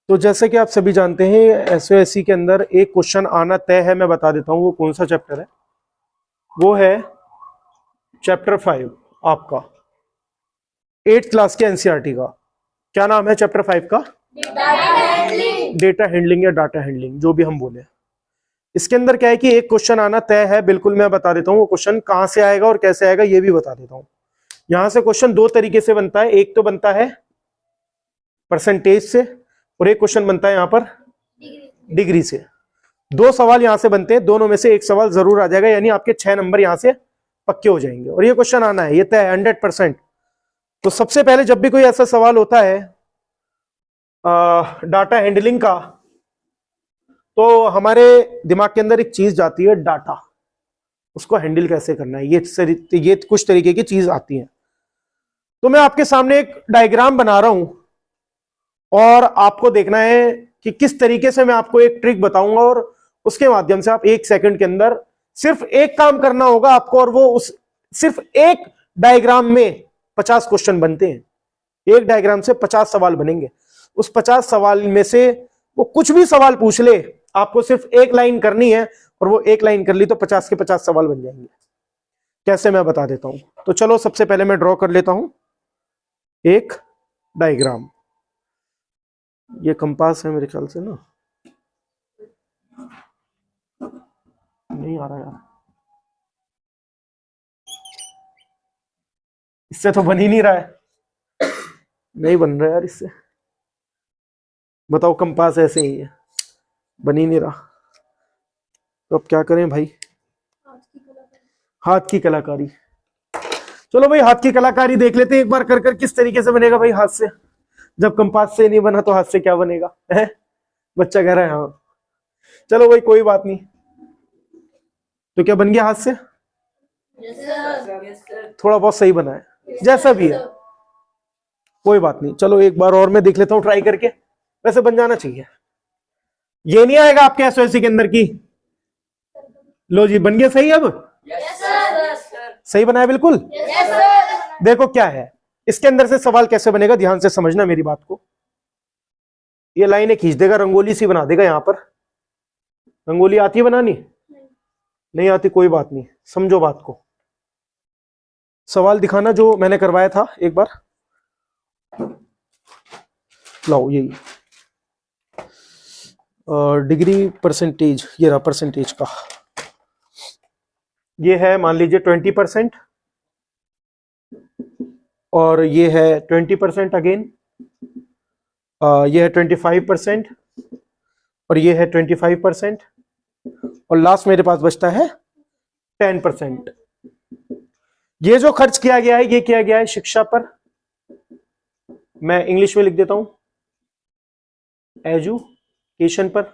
तो जैसे कि आप सभी जानते हैं एसओएससी के अंदर एक क्वेश्चन आना तय है। मैं बता देता हूं वो कौन सा चैप्टर है। वो है चैप्टर 5 आपका 8th क्लास के एनसीईआरटी का। क्या नाम है चैप्टर 5 का? डेटा हैंडलिंग या डाटा हैंडलिंग, जो भी हम बोले। इसके अंदर क्या है कि एक क्वेश्चन आना तय है, बिल्कुल मैं बता देता हूँ वो क्वेश्चन कहां से आएगा और कैसे आएगा ये भी बता देता हूं। यहां से क्वेश्चन दो तरीके से बनता है। एक तो बनता है परसेंटेज से और एक क्वेश्चन बनता है यहां पर डिग्री से। दो सवाल यहां से बनते हैं, दोनों में से एक सवाल जरूर आ जाएगा, यानी आपके 6 नंबर यहां से पक्के हो जाएंगे और ये क्वेश्चन आना है, ये तय 100%। तो सबसे पहले जब भी कोई ऐसा सवाल होता है डाटा हैंडलिंग का, तो हमारे दिमाग के अंदर एक चीज जाती है, डाटा, उसको हैंडल कैसे करना है, ये कुछ तरीके की चीज आती है। तो मैं आपके सामने एक डायग्राम बना रहा हूं और आपको देखना है कि किस तरीके से मैं आपको एक ट्रिक बताऊंगा और उसके माध्यम से आप 1 सेकंड के अंदर सिर्फ एक काम करना होगा आपको, और वो उस सिर्फ एक डायग्राम में 50 क्वेश्चन बनते हैं। एक डायग्राम से 50 सवाल बनेंगे। उस 50 सवाल में से वो कुछ भी सवाल पूछ ले, आपको सिर्फ एक लाइन करनी है और वो एक लाइन कर ली तो 50 के 50 सवाल बन जाएंगे। कैसे मैं बता देता हूं। तो चलो सबसे पहले मैं ड्रॉ कर लेता हूं एक डायग्राम। ये कंपास है मेरे ख्याल से ना, नहीं आ रहा यार, इससे तो बन ही नहीं रहा है, नहीं बन रहा यार इससे। बताओ, कंपास ऐसे ही है, बन ही नहीं रहा। तो अब क्या करें भाई? हाथ की कलाकारी। चलो भाई हाथ की कलाकारी देख लेते हैं एक बार कर कर किस तरीके से बनेगा भाई हाथ से। जब कंपास से नहीं बना तो हाथ से क्या बनेगा है? बच्चा कह रहा है हाँ। चलो भाई कोई बात नहीं। तो क्या बन गया हाथ से? थोड़ा बहुत सही बना है, जैसा भी है कोई बात नहीं। चलो एक बार और मैं देख लेता हूं ट्राई करके, वैसे बन जाना चाहिए। ये नहीं आएगा आपके एसओएससी के अंदर की। लो जी बन गया सही। अब सही बनाया बिल्कुल। देखो क्या है इसके अंदर से सवाल कैसे बनेगा, ध्यान से समझना मेरी बात को। ये लाइनें खींच देगा, रंगोली सी बना देगा। यहां पर रंगोली आती है बनानी? नहीं आती, कोई बात नहीं, समझो बात को। सवाल दिखाना जो मैंने करवाया था एक बार, लाओ यही डिग्री परसेंटेज, ये रहा परसेंटेज का। ये है मान लीजिए 20% और ये है 20% अगेन, ये है 25% और ये है 25% और लास्ट मेरे पास बचता है 10%। ये जो खर्च किया गया है ये किया गया है शिक्षा पर। मैं इंग्लिश में लिख देता हूं, एजुकेशन पर।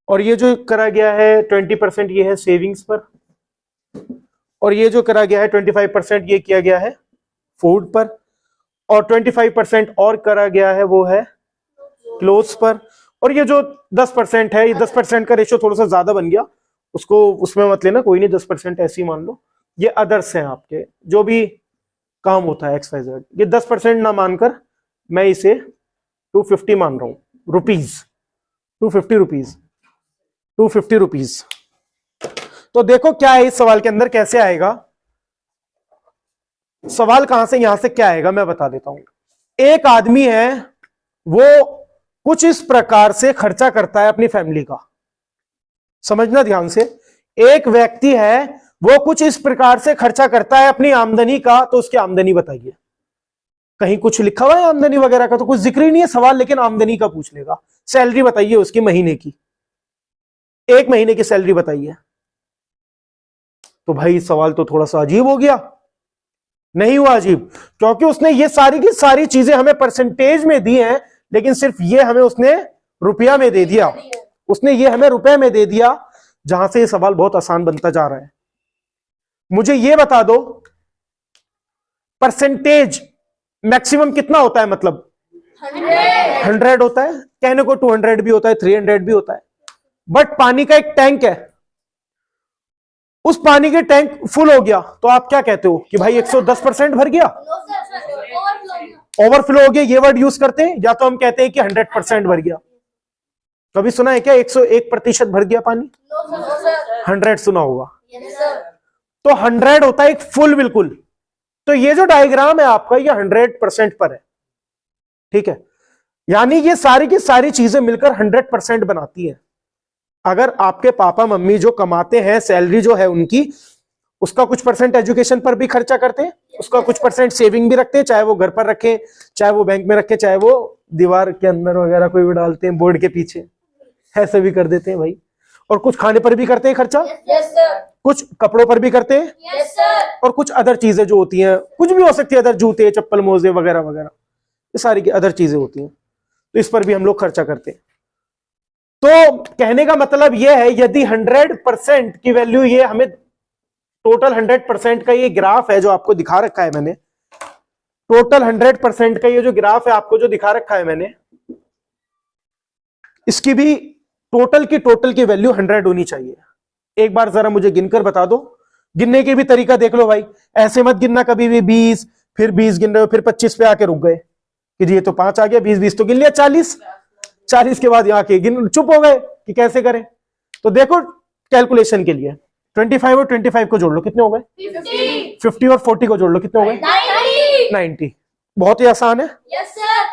और ये जो करा गया है 20% ये है सेविंग्स पर। और ये जो करा गया है 25% ये किया गया है फूड पर। और 25% और करा गया है वो है क्लोथ्स पर। और ये जो 10% है, ये 10% का रेशियो थोड़ा सा ज्यादा बन गया, उसको उसमें मत लेना, कोई नहीं, 10% ऐसे ही मान लो। ये अदर्स हैं आपके जो भी काम होता है XYZ। ये 10% ना मानकर मैं इसे 250 मान रहा हूं रुपीज, 250 रुपीज, 250 रुपीज। तो देखो क्या है इस सवाल के अंदर, कैसे आएगा सवाल, कहां से यहां से क्या आएगा मैं बता देता हूं। एक आदमी है वो कुछ इस प्रकार से खर्चा करता है अपनी फैमिली का, समझना ध्यान से। एक व्यक्ति है वो कुछ इस प्रकार से खर्चा करता है अपनी आमदनी का, तो उसकी आमदनी बताइए। कहीं कुछ लिखा हुआ है आमदनी वगैरह का? तो कुछ जिक्र ही नहीं है सवाल, लेकिन आमदनी का पूछ लेगा। सैलरी बताइए उसकी महीने की, 1 महीने की सैलरी बताइए। तो भाई सवाल तो थोड़ा सा अजीब हो गया। नहीं हुआ अजीब, क्योंकि उसने ये सारी की सारी चीजें हमें परसेंटेज में दी हैं, लेकिन सिर्फ ये हमें उसने रुपया में दे दिया। उसने ये हमें रुपए में दे दिया, जहां से ये सवाल बहुत आसान बनता जा रहा है। मुझे ये बता दो परसेंटेज मैक्सिमम कितना होता है? मतलब 100 होता है, कहने को 200 भी होता है, 300 भी होता है। बट पानी का एक टैंक है, उस पानी के टैंक फुल हो गया तो आप क्या कहते हो कि भाई 110% भर गया? ओवरफ्लो हो गया ये वर्ड यूज करते हैं, या तो हम कहते हैं कि 100% भर गया। कभी सुना है क्या 101% भर गया पानी? 100 सुना होगा। तो 100 होता है एक फुल बिल्कुल। तो ये जो डायग्राम है आपका ये 100% पर है, ठीक है। यानी ये सारी की सारी चीजें मिलकर 100% बनाती है। अगर आपके पापा मम्मी जो कमाते हैं, सैलरी जो है उनकी, उसका कुछ परसेंट एजुकेशन पर भी खर्चा करते हैं, उसका कुछ परसेंट सेविंग भी रखते हैं, चाहे वो घर पर रखें, चाहे वो बैंक में रखें, चाहे वो दीवार के अंदर वगैरह कोई भी डालते हैं, बोर्ड के पीछे, ऐसे भी कर देते हैं भाई। और कुछ खाने पर भी करते हैं खर्चा, कुछ कपड़ों पर भी करते हैं, और कुछ अदर चीजें जो होती हैं, कुछ भी हो सकती है, अदर जूते चप्पल मोजे वगैरह वगैरह, ये सारी की अदर चीजें होती हैं, तो इस पर भी हम लोग खर्चा करते हैं। तो कहने का मतलब यह है, यदि 100% की वैल्यू, ये हमें टोटल 100% का ये ग्राफ है जो आपको दिखा रखा है मैंने, टोटल 100% का ये जो ग्राफ है आपको जो दिखा रखा है मैंने, इसकी भी टोटल की वैल्यू 100 होनी चाहिए। एक बार जरा मुझे गिनकर बता दो, गिनने के भी तरीका देख लो भाई, ऐसे मत गिनना कभी भी 20, फिर 20 गिन रहे हो, फिर 25 पे आके रुक गए कि जी ये तो 5 आ गया, 20 तो गिन लिया, 40 के बाद यहाँ के गिन चुप हो गए कि कैसे करें। तो देखो कैलकुलेशन के लिए 25 और 25 को जोड़ लो, कितने हो गए? 50 और 40 को जोड़ लो, कितने हो गए? 90। बहुत ही आसान है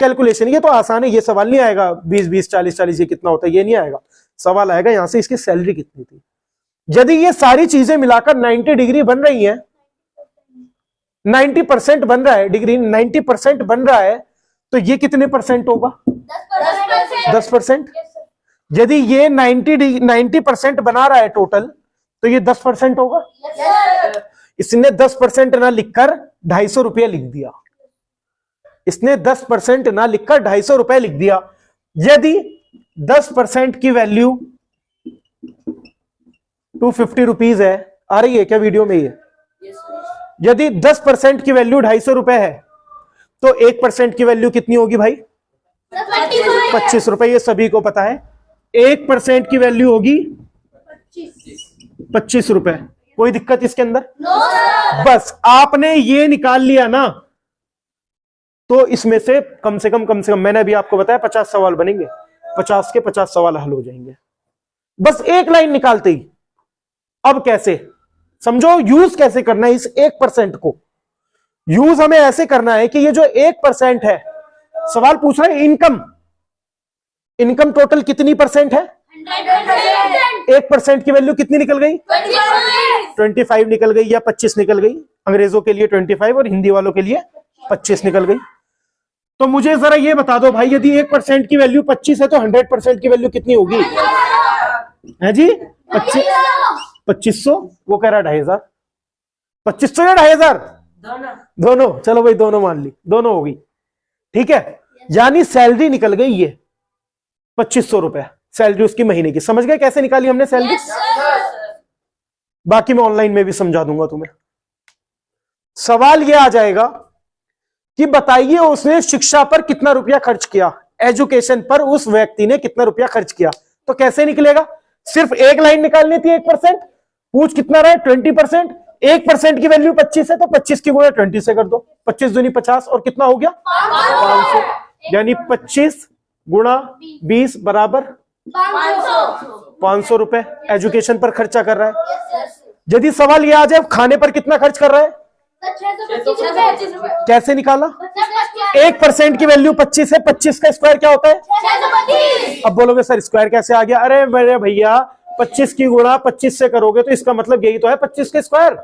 कैलकुलेशन, ये तो आसान है, ये सवाल नहीं आएगा 20 40 ये कितना होता है, ये नहीं आएगा। सवाल आएगा यहां से इसकी सैलरी कितनी थी। यदि ये सारी चीजें मिलाकर 90 डिग्री बन रही हैं, 90% बन रहा है, डिग्री 90% बन रहा है, तो ये कितने परसेंट होगा? 10%। यदि ये 90% बना रहा है टोटल, तो ये 10% होगा। इसने 10% ना लिखकर 250 रुपया लिख दिया, इसने 10% ना लिखकर 250 रुपए लिख दिया। यदि 10% की वैल्यू 250 रुपीज है, आ रही है क्या वीडियो में ये? यदि 10% की वैल्यू 250 रुपए है, तो 1% की वैल्यू कितनी होगी भाई? 25 रुपए। ये सभी को पता है, 1% की वैल्यू होगी 25 रुपए। कोई दिक्कत इसके अंदर? बस आपने ये निकाल लिया ना, तो इसमें से कम से कम मैंने अभी आपको बताया 50 सवाल बनेंगे, 50 के 50 सवाल हल हो जाएंगे, बस एक लाइन निकालते ही। अब कैसे समझो, यूज कैसे करना है इस 1% को। यूज हमें ऐसे करना है कि ये जो 1% है, सवाल पूछ रहा है इनकम टोटल कितनी परसेंट है? 1% की वैल्यू कितनी निकल गई? 25 निकल गई, या 25 निकल गई। अंग्रेजों के लिए 25 और हिंदी वालों के लिए 25 निकल गई। तो मुझे जरा ये बता दो भाई, यदि 1% की वैल्यू 25 है, तो 100% की वैल्यू कितनी होगी? है जी 2500। वो कह रहा 2500, 2500 या 2500? दोनों। चलो भाई दोनों मान ली, दोनों होगी, ठीक है। यानी सैलरी निकल गई ये 2500 रुपए, सैलरी उसकी महीने की। समझ गए कैसे निकाली हमने सैलरी? बाकी मैं ऑनलाइन में भी समझा दूंगा तुम्हें। सवाल ये आ जाएगा कि बताइए उसने शिक्षा पर कितना रुपया खर्च किया, एजुकेशन पर उस व्यक्ति ने कितना रुपया खर्च किया। तो कैसे निकलेगा? सिर्फ एक लाइन निकालनी थी। 1% पूछ कितना रहा है? 20%। 1% की वैल्यू 25 है, तो 25 की गुणा 20 से कर दो, 25 दूनी 50, और कितना हो गया? 500। यानी 25 गुणा 20 बराबर 500 रुपए एजुकेशन पर खर्चा कर रहा है। यदि सवाल यह आ जाए खाने पर कितना खर्च कर रहा है, कैसे निकाला? 1% की वैल्यू 25 है, 25 का स्क्वायर क्या होता है? अब बोलोगे सर स्क्वायर कैसे आ गया? अरे मेरे भैया 25 की गुणा 25 से करोगे तो इसका मतलब यही तो है 25 के स्क्वायर।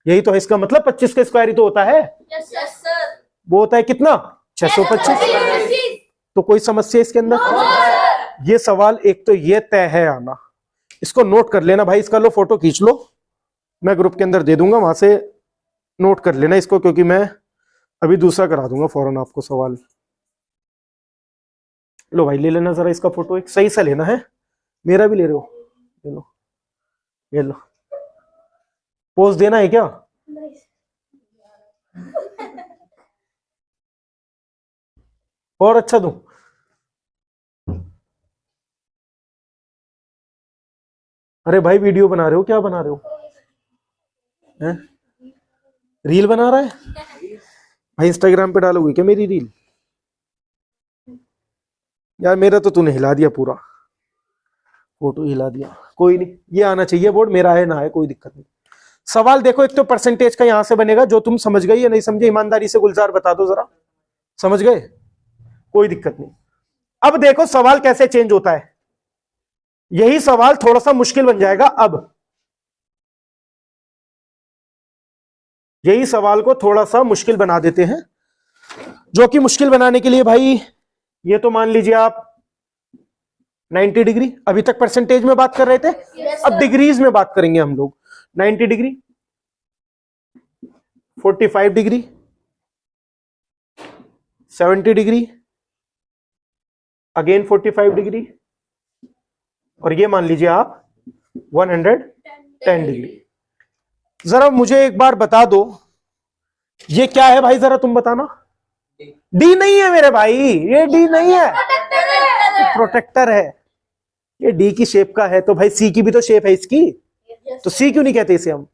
यही तो है इसका मतलब, 25 के स्क्वायर ही तो होता है। वो होता है कितना? 625। तो कोई समस्या इसके अंदर? ये सवाल एक तो ये तय है आना, इसको नोट कर लेना भाई। इसका लो फोटो खींच लो, मैं ग्रुप के अंदर दे दूंगा, वहां से नोट कर लेना इसको, क्योंकि मैं अभी दूसरा करा दूंगा फौरन आपको सवाल। लो भाई ले लेना जरा इसका फोटो, एक सही सा लेना है। मेरा भी ले रहे हो? ले लो, ये लो। पोज देना है क्या? और अच्छा दूं? अरे भाई वीडियो बना रहे हो, क्या बना रहे हो? हैं? रील बना रहा है भाई, इंस्टाग्राम पे डालोगे क्या मेरी रील? यार मेरा तो तूने हिला दिया पूरा, फोटो हिला दिया। कोई नहीं, ये आना चाहिए बोर्ड, मेरा है ना है, कोई दिक्कत नहीं। सवाल देखो, एक तो परसेंटेज का यहां से बनेगा, जो तुम समझ गए या नहीं समझे ईमानदारी से गुलजार बता दो जरा। समझ गए? कोई दिक्कत नहीं। अब देखो सवाल कैसे चेंज होता है, यही सवाल थोड़ा सा मुश्किल बन जाएगा। अब यही सवाल को थोड़ा सा मुश्किल बना देते हैं, जो कि मुश्किल बनाने के लिए भाई ये तो मान लीजिए आप 90 डिग्री, अभी तक परसेंटेज में बात कर रहे थे, अब डिग्रीज में बात करेंगे हम लोग। 90 degree, 45 degree, 70 degree, again 45 degree, और ये मान लीजिए आप 110 डिग्री। जरा मुझे एक बार बता दो ये क्या है भाई, जरा तुम बताना। डी नहीं है मेरे भाई, ये डी नहीं है, प्रोटेक्टर है। ये डी की शेप का है, तो भाई सी की भी तो शेप है इसकी, तो सी क्यों नहीं कहते इसे हम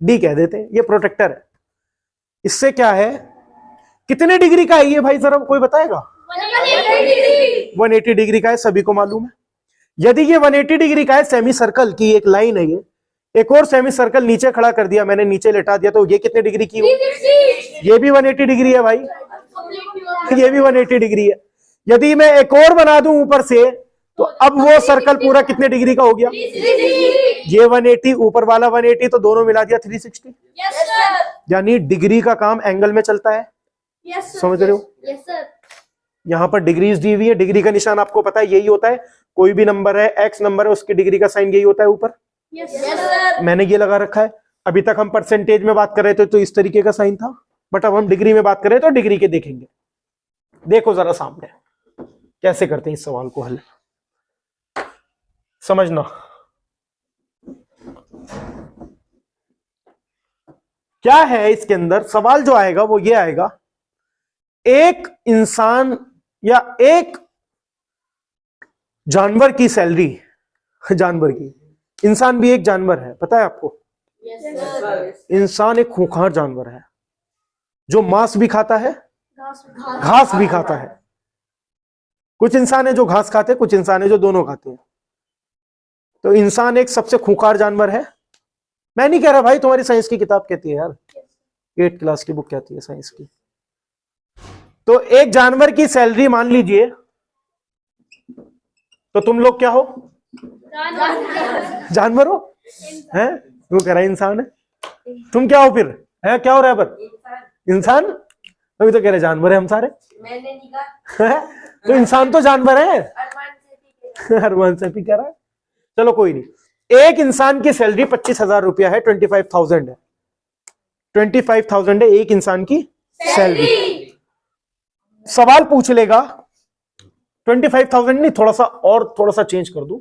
डी कह देते हैं। ये प्रोटेक्टर है। इससे क्या है, कितने डिग्री का है ये भाई, जरा कोई बताएगा? 180 डिग्री का है, सभी को मालूम है। यदि ये 180 डिग्री का है, सेमी सर्कल की एक लाइन है ये, एक और सेमी सर्कल नीचे खड़ा कर दिया मैंने, नीचे लेटा दिया, तो ये कितने डिग्री की हो? ये भी 180 डिग्री है भाई, ये भी 180 डिग्री है। यदि मैं एक और बना दूं ऊपर से, तो अब वो सर्कल पूरा कितने डिग्री का हो गया? ये 180, ऊपर वाला 180, तो दोनों मिला दिया 360। यानी डिग्री का काम एंगल में चलता है। समझ रहे हो? यहां पर डिग्रीज दी हुई है, डिग्री का निशान आपको पता है यही होता है, कोई भी नंबर है, एक्स नंबर है, उसकी डिग्री का साइन यही होता है ऊपर। मैंने ये लगा रखा है। अभी तक हम परसेंटेज में बात कर रहे थे तो इस तरीके का साइन था, बट अब हम डिग्री में बात कर रहे हैं तो डिग्री के देखेंगे। देखो जरा सामने कैसे करते हैं इस सवाल को हल, समझना। क्या है इसके अंदर, सवाल जो आएगा वो ये आएगा, एक इंसान या एक जानवर की सैलरी, जानवर की, इंसान भी एक जानवर है, पता है आपको? इंसान एक खूंखार जानवर है जो मांस भी खाता है, घास भी खाता है। कुछ इंसान है जो घास खाते हैं, कुछ इंसान है जो दोनों खाते हैं। तो इंसान एक सबसे खूंखार जानवर है। मैं नहीं कह रहा भाई, तुम्हारी साइंस की किताब कहती है यार, 8th क्लास की बुक कहती है साइंस की। तो एक जानवर की सैलरी मान लीजिए, तो तुम लोग क्या हो? जानवर हो, हैं? तू कह रहा है इंसान है, तुम क्या हो फिर? है क्या हो रहा है पर? इंसान। अभी तो कह रहे जानवर है हम सारे। मैंने नहीं कहा तो इंसान तो जानवर है। अरमान से भी कह रहा है। चलो कोई नहीं। एक इंसान की सैलरी 25,000 रुपया है, 25,000 है, 25,000 है एक इंसान की सैलरी। सवाल पूछ लेगा 25,000 नहीं, थोड़ा सा और थोड़ा सा चेंज कर दूं,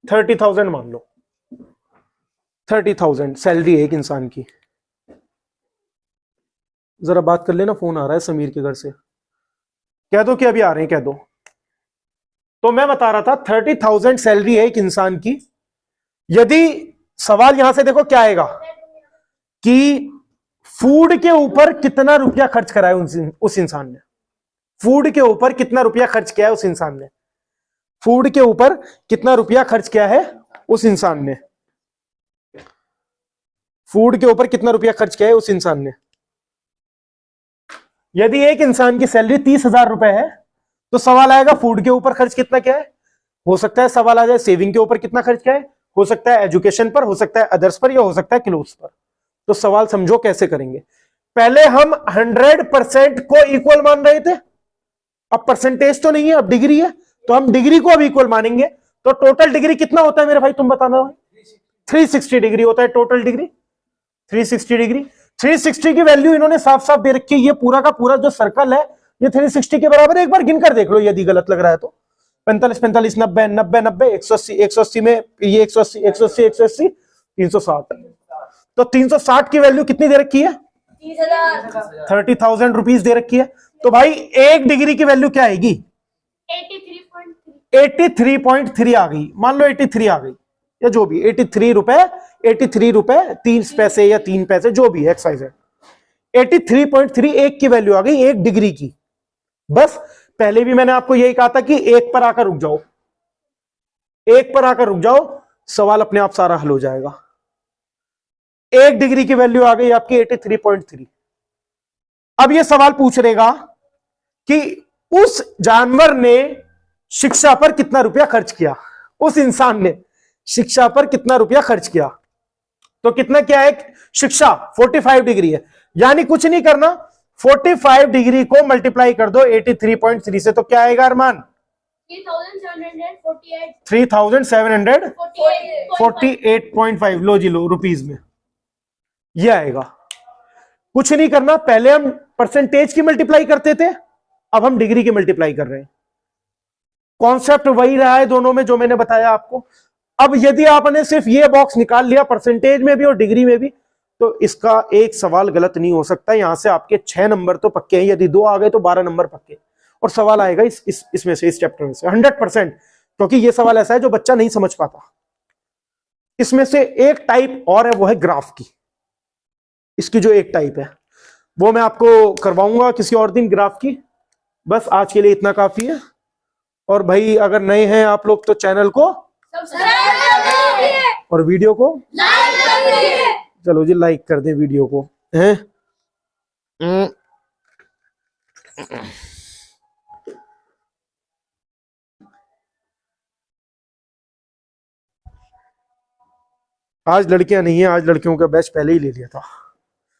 30,000 मान लो। 30,000 सैलरी है एक इंसान की। जरा बात कर लेना, फोन आ रहा है समीर के घर से, कह दो कि अभी आ रहे हैं, कह दो। तो मैं बता रहा था 30,000 सैलरी है एक इंसान की। यदि सवाल यहां से देखो क्या आएगा कि फूड के ऊपर कितना रुपया खर्च करा है उस इंसान ने, फूड के ऊपर कितना रुपया खर्च किया है उस इंसान ने, फूड के ऊपर कितना रुपया खर्च किया है उस इंसान ने, फूड के ऊपर कितना रुपया खर्च किया है उस इंसान ने। यदि एक इंसान की सैलरी 30,000 रुपए है, तो सवाल आएगा फूड के ऊपर खर्च कितना क्या है। हो सकता है सवाल आ जाए सेविंग के ऊपर कितना खर्च क्या है, हो सकता है एजुकेशन पर, हो सकता है अदर्स पर, या हो सकता है क्लोथ्स पर। तो सवाल समझो कैसे करेंगे। पहले हम 100% को इक्वल मान रहे थे, अब परसेंटेज तो नहीं है, अब डिग्री है, तो हम डिग्री को अब इक्वल मानेंगे। तो टोटल डिग्री कितना होता है मेरे भाई, तुम बताना। 360 डिग्री होता है टोटल डिग्री, 360 डिग्री। 360 की वैल्यू इन्होंने साफ साफ दे रखी है, ये पूरा का पूरा जो सर्कल है ये 360 के बराबर है। एक बार गिनकर देख लो यदि गलत लग रहा है तो। 45 45 90 90 90 180 180 में ये 180 180 180 360। तो 360 की वैल्यू कितनी दे रखी है? 30,000 रुपीज दे रखी है। तो भाई एक डिग्री की वैल्यू क्या आएगी? 83.3 आ गई, मान लो 83 आ गई, या जो भी 83 रुपए 30 पैसे या 3 पैसे जो भी है एक्साइज है। 83.3 एक की वैल्यू आ गई 1 डिग्री की। बस पहले भी मैंने आपको यही कहा था कि एक पर आकर रुक जाओ, एक पर आकर रुक जाओ, सवाल अपने आप सारा हल हो जाएगा। 1 डिग्री की वैल्यू आ गई आपकी 83.3। अब यह सवाल पूछ रहेगा कि उस जानवर ने शिक्षा पर कितना रुपया खर्च किया, उस इंसान ने शिक्षा पर कितना रुपया खर्च किया। तो कितना क्या है, शिक्षा 45 डिग्री है, यानी कुछ नहीं करना, 45 डिग्री को मल्टीप्लाई कर दो 83.3 से, तो क्या आएगा अरमान? 3748.5 लो जी लो रुपीज में, यह आएगा। कुछ नहीं करना, पहले हम परसेंटेज की मल्टीप्लाई करते थे, अब हम डिग्री की मल्टीप्लाई कर रहे हैं। कॉन्सेप्ट वही रहा है दोनों में जो मैंने बताया आपको। अब यदि आपने सिर्फ ये बॉक्स निकाल लिया परसेंटेज में भी और डिग्री में भी, तो इसका एक सवाल गलत नहीं हो सकता। यहां से आपके 6 नंबर तो पक्के हैं, यदि 2 आ गए तो 12 नंबर पक्के, और सवाल आएगा इसमें से, इस चैप्टर में से 100%, क्योंकि ये सवाल ऐसा है जो बच्चा नहीं समझ पाता। इसमें से एक टाइप और है, वो है ग्राफ की। इसकी जो एक टाइप है वो मैं आपको करवाऊंगा किसी और दिन, ग्राफ की। बस आज के लिए इतना काफी है। और भाई अगर नए हैं आप लोग तो चैनल को और वीडियो को चलो जी लाइक कर दें वीडियो को, हैं? आज लड़कियां नहीं है, आज लड़कियों का बैच पहले ही ले लिया था।